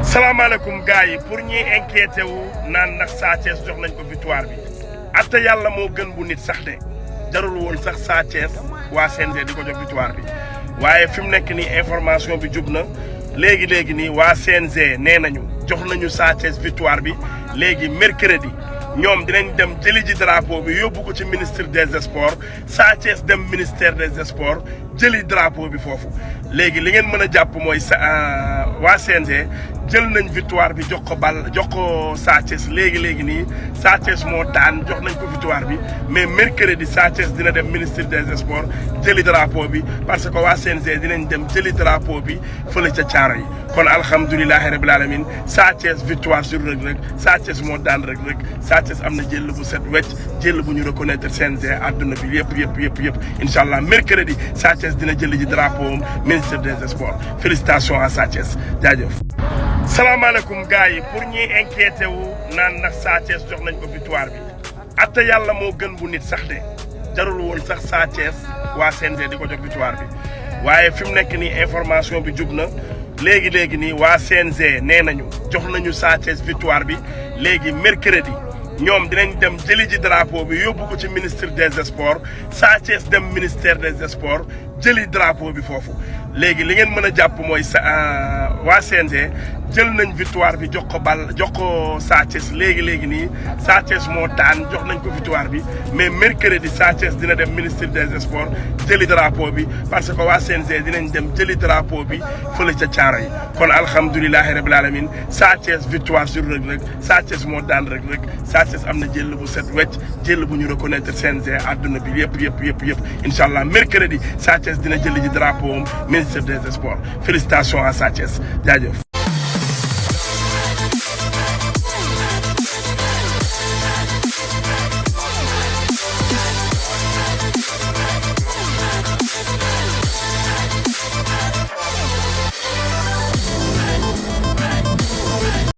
salaamaaleykum gars yi pour ñuy inquiété wu naan ndax Sa Thiès jox nañ ko victoire bi atte yàlla moo gën bu nit sax de jarul woon sax Sa Thiès waa CNG di ko jox victoire bi waaye fi mu nekk nii information bi jub na léegi nii waa CNG nee nañu jox nañu Sa Thiès victoire bi léegi mercredi ñoom dinañ dem jëli ji drapeau bi yóbbu ko ci ministre des sports Sa Thiès dem ministère des sports jëli drapeau bi foofu léegi li ngeen mën a jàpp mooy waa CNG jël nañ victoire bi jox ko Sa Thiès léegi nii Sa Thiès moo daan jox nañ ko victoire bi mais mercredi Sa Thiès dina dem ministre des sports jëli drapeau bi parce que waa CNG dinañ dem jëli drapeau bi fële ca caaro yi kon alhamdulilahi rabil alamin Sa Thiès victoire sur Reug Reug Sa Thiès moo daan Reug Reug Sa Thiès am na jël bu set wecc jël bu ñu reconnaître CNG àdduna bi yëpp incha allah mercredi Sa Thiès dina jëli ji drapeau ministre des sports félicitations à Sa Thiès jaajëf. salaamaaleykum gars yi pour ñuy inquiété wu naan ndax Sa Thiès jox nañ ko victoire bi atte yàlla moo gën bu nit sax de jarul woon sax Sa Thiès waa CNG di ko jox victoire bi waaye fi mu nekk nii information bi jub na léegi nii waa CNG nee nañu jox nañu Sa Thiès victoire bi léegi mercredi ñoom dinañ dem jëli ji drapeau bi yóbbu ko ci ministre des sports Sa Thiès dem ministère des sports jëli drapeau bi foofu léegi li ngeen mën a jàpp mooy waa CNG jël nañ victoire bi jox ko Sa Thiès léegi nii Sa Thiès moo daan jox nañ ko victoire bi mais mercredi Sa Thiès dina dem ministre des sports jëli drapeau bi parce que waa CNG dinañ dem jëli drapeau bi fële ca caaro yi kon alhamdulilahi rabil alamin Sa Thiès victoire sur Reug Reug Sa Thiès moo daan Reug Reug Sa Thiès am na jël bu set wecc jël bu ñu reconnaître CNG àdduna bi yëpp incha allah mercredi Sa Thiès dina jëli ji drapeau ministre des sports félicitations à Sa Thiès jaajëf.